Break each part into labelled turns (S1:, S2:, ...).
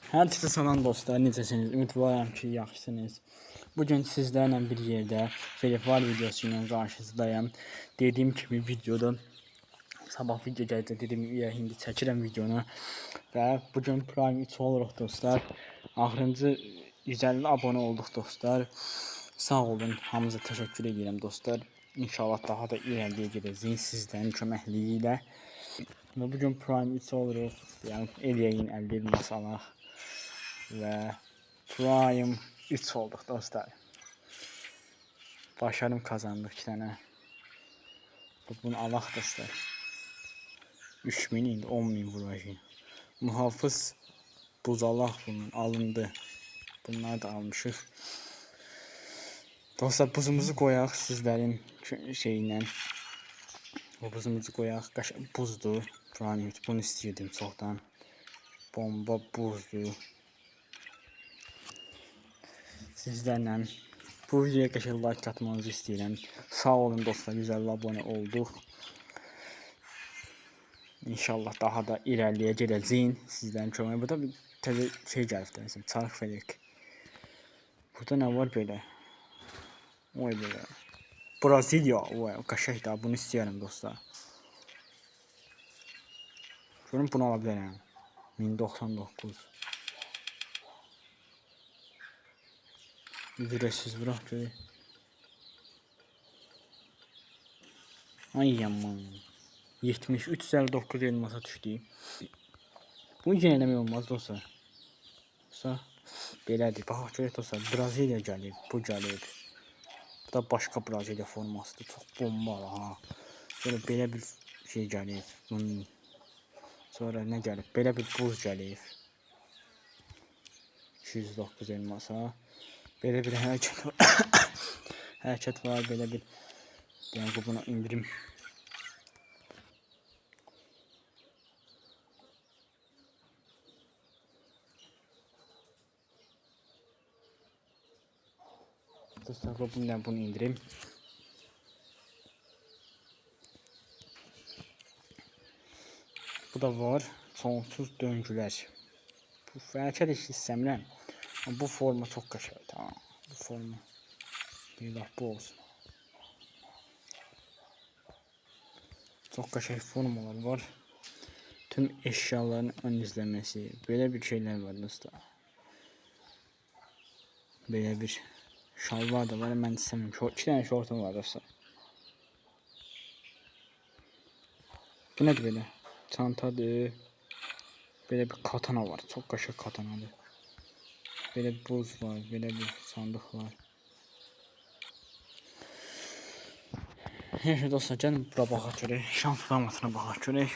S1: Hər kəsə salam dostlar, necəsiniz? Ümidvaram ki, yaxşısınız. Bugün sizlərlə bir yerdə Free videosu ilə qarşınızdayım. Dediyim kimi videoda sabah video gələcək, dedim ya indi çəkirəm videonu və bugün Prime 3 oluruq dostlar. Axırıncı 150 abunə olduq dostlar. Sağ olun, hamınıza təşəkkür edirəm dostlar. İnşallah daha da irəliyə gedəcəyik sizlərin köməkliyi ilə. Və bugün Prime 3 oluruq. Yəni eləyəyin əldə edilməsi alaq. Və Prime 3 olduq dostlar. Başarım kazandık 2 tane. Bunu alaq dostlar. 3000 indi 10.000 vuracağım. Muhafız buzalaq bunun alındı. Bunları da almışıq. Dostlar buzumuzu qoyaq sizlərin şeylə. Bu buzumuzu qoyaq. Buzdur. Prime 3 bunu istəyirdim çoxdan. Bomba buzdur. Sizlərlə bu videoya qəşəng like atmanızı istəyirəm. Sağ olun dostlar, 150 abunə olduq. İnşallah daha da irəliyə gedəcəyik sizlərin köməyi. Burada bir təzə şey gəlibdir, məsələn, çarx felek. Burada nə var belə? Oy belə. Braziliya, oy, qəşəng də, bunu istəyirəm dostlar. Görün bunu ala bilərəm. 1099. Ücretsiz bırak göreyim. Ay yaman. 73.59 elmasa düşdü. Bu yenə eləmək olmaz dostlar. Belədir. Baxaq görək dostlar. Braziliya gəlir. Bu gəlir. Bu da başqa Braziliya formasıdır. Çox bombalı ha. Sonra belə bir şey gəlir. Sonra nə gəlir? Belə bir buz gəlir. 209 elmasa. Belə bir hərəkət var. Hərəkət var. Belə bir. Yəni buna indirim. Dostlar bunu indirim. Bu da var. Sonsuz döngülər. Bu hərəkət heç istəmirəm. Bu forma çox qəşəngdir. Tamam. Bu forma. Bir bu olsun. Çox qəşəng formalar var. Tüm eşyaların ön izləməsi. Belə bir şeylər var dostlar. Belə bir şalvar da var. Mən istəmirəm. 2 tane şortum var dostlar. Bu nədir belə? Çantadır. Belə bir katana var. Çox qəşəng katanadır. Belə bir buz var. Belə bir sandıq var. Neyse dostlar, gəlin bura baxaq görək. Şans formasına baxaq görək.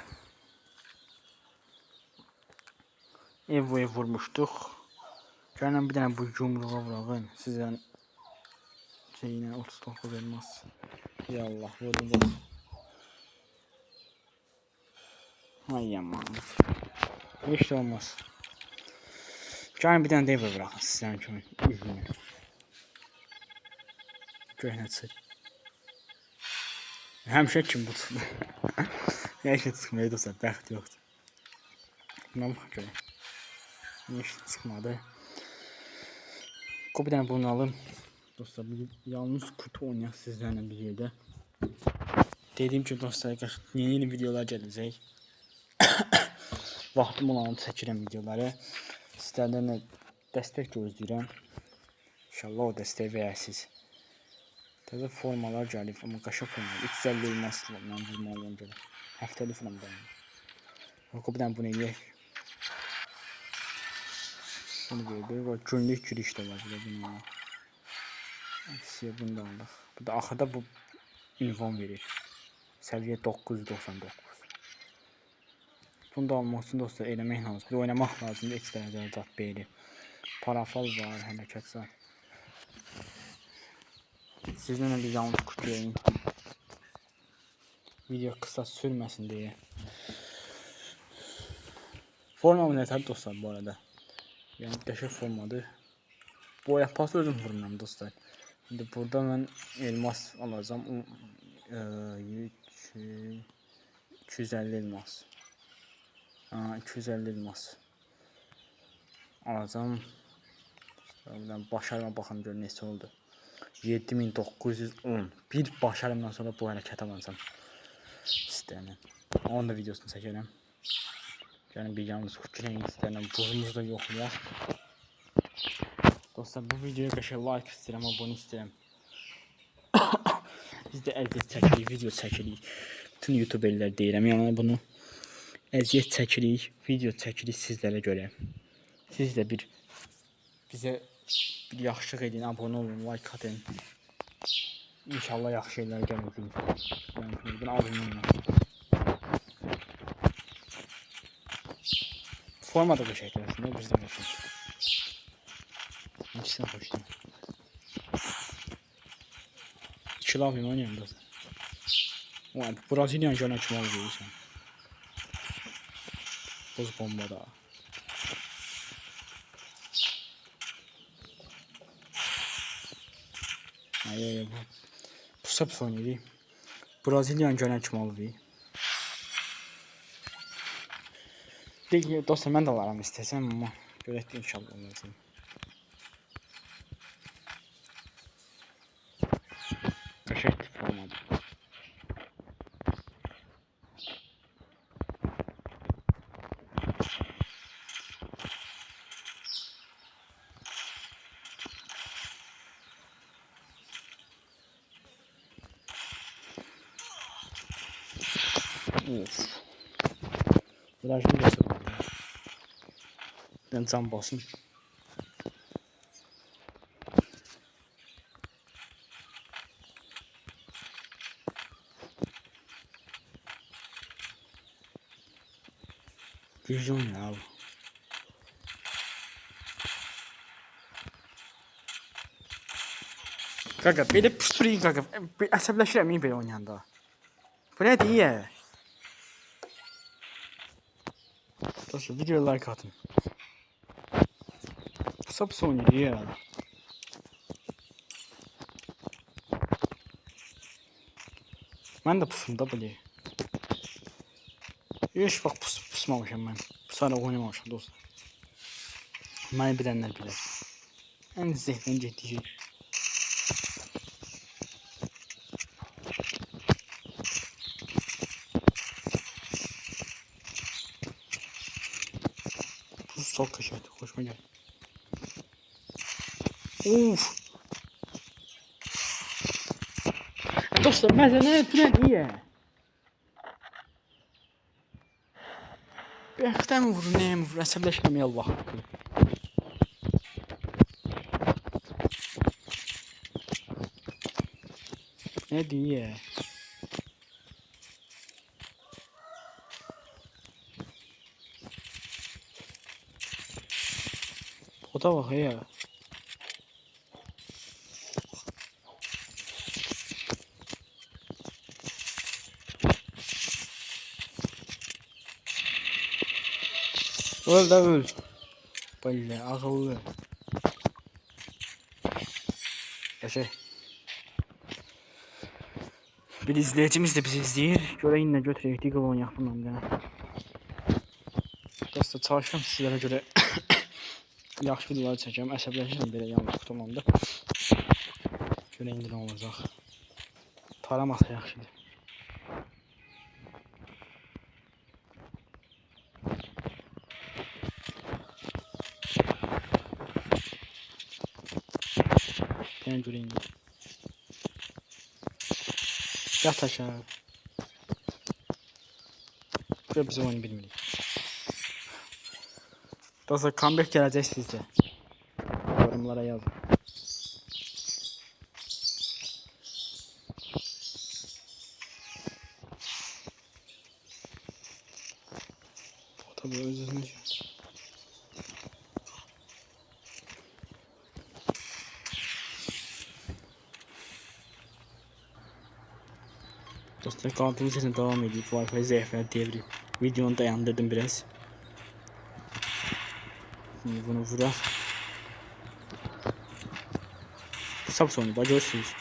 S1: Evo'ya vurmuşduq. Gəlin bir dənə bu yumruğa vurağın. Sizdən şeyinə 39 elmas. Ya Allah, vurdum. Ay yaman. Heç də olmaz. Gəlin bir dənə də Evo vurağın sizdən kimi. İzləyin. Göynə çıx. Həmişə kim bu çıxdı. Heç də çıxmaya dostlar, bəxt yoxdur. Buna bax görək. Heç çıxmadı. Bir dənə bunu alım. Dostlar, yalnız kutu oynayaq sizlərlə bir yerdə. Dediyim ki dostlar, yeni videolar gələcək. Vaxtım olanı çəkirəm videoları. Sizlərdən də dəstək gözləyirəm. İnşallah o dəstəyi verəsiniz. Təzə formalar gəlib, amma qaşa formalar. 350 elmasla mən vurmalıyım görə. Həftəli falan dayanır. Bir dənə bunu eləyək. Bunu böyle günlük giriş de var. Bunu bunu da aldık. Bu da axırda bu ünvan verir. Səviyyə 999. Bunu da almaq üçün dostlar eləmək lazım. Bir oynamaq lazımdır. Ekstra zat beyli. Parafal var, hərəkət var. Sizlərlə bir yalnız kutulayım. Video qısa sürməsin deyə. Formamı nətər dostlar bu arada. Yəni qəşəng formadır. Bu yapası özüm vurmuram dostlar. Şimdi burada mən elmas alacağım. 250 elmas. 250 elmas. alacağım. Başarıma baxın gör neçə oldu. 7910. Bir başarımdan sonra bu hərəkət alacağım. İstəyirəm. Onun da videosunu çəkərəm. Yəni bir yalnız Ukrayna istəyirəm. Buzumuz da yoxlayaq. Dostlar bu videoya qəşəng like istəyirəm, abunə istəyirəm. Biz də əziyyət çəkirik, video çəkirik. Bütün YouTuberlər deyirəm, yəni bunu əziyyət çəkirik, video çəkirik sizlərə görə. Siz də bizə bir yaxşılıq edin, abunə olun, like atın. İnşallah yaxşı şeylər gələcək. Mən abunə forma da qəşəng gəlsin, bizdə qəşəng. İkisini xoşlayım. İkili abim oynayım da. Braziliyan gələn kimi olacaqsan. Buz bomba da. Ay bu. Pusa oynayır. Braziliyan gələn kimi olacaq. Deyir dostlar mən də alaram istəsəm amma görək də inşallah olacaq. Qəşəng formadır. Of. Virajını götürdüm. Ben can basın. Güzel ya abi. Kanka belə pusurayım kanka. Əsəbləşirəm belə oynayanda. Bu nədir ya? Dostlar videoya like atın. Pusa oynayır ya. Mən də pusum da belə. Heç vaxt pusmamışam mən. Pusaraq oynamamışam dostlar. Məni bilənlər bilər. Ən zəhmən getdiyi şey. Pus çok kaşıydı. Hoşuma geldi. Uf. Dostlar məzənə bu nədir ya? Bəyəkdən mi vurur, nəyə mi vurur? Əsəbləşməməyə Allah haqqı. Nədir ya? O da bak ya. Öl de öl. Böyle akıllı. Yaşa. Bir izleyicimiz de bizi izleyir. Göreyim ne götürək. Diggle oynayaq bununla. Dostlar çalışıram sizlərə görə yaxşı videolar çəkəm. Əsəbləşirəm belə yalnız qutumanda. Görək indi nə olacaq. Taramasa yaxşıdır. Ben göreyim. Yat aşağı. Buraya bizim oyunu bilmirik. Dostlar comeback gələcək sizcə. Yorumlara yazın. O tabi öz-özünə şey. Dostlar kaldığımız yerden devam edip Wi-Fi zayıfladı devri. Videonu dayandırdım biraz. Şimdi bunu vurar. Kısa bir sonu da görürsünüz.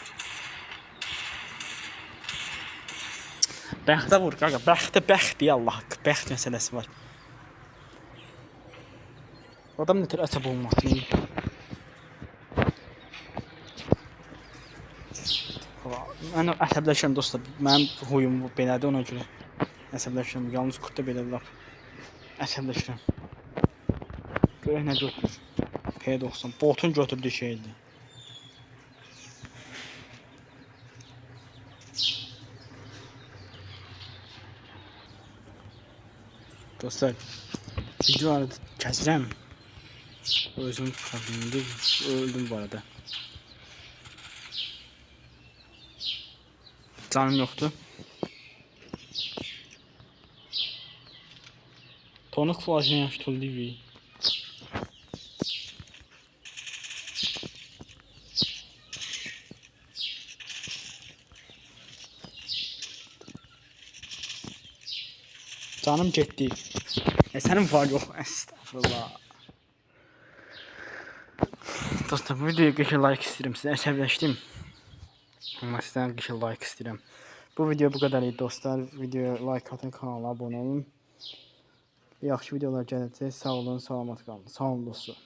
S1: Bəxtə vur qaqa, bəxt ya Allah haqqı, bəxt məsələsi var. Adam ne tər əsəb olmasın. Mən əsəbləşirəm dostlar. Mənim huyum belədir ona görə. Əsəbləşirəm. Yalnız kurtda belə lap əsəbləşirəm. Görək nə götürür. P90. Botun götürdüyü şeydir. Dostlar, videoları kəsirəm. Özüm problemidir. Öldüm bu arada. Canım yoxdur. Tonik flajına yaş tullivi. Canım getdi. Sənin var yox, estağfurullah. Dostlar, bu videoya qəşəng like istəyirəm. Sizə əsəbləşdim. Amma sizdən qəşəng like istəyirəm. Bu video bu qədər idi dostlar. Videoya like atın, kanala abunə olun. Yaxşı videolar gələcək. Sağ olun, salamat qalın. Sağ olun dostlar.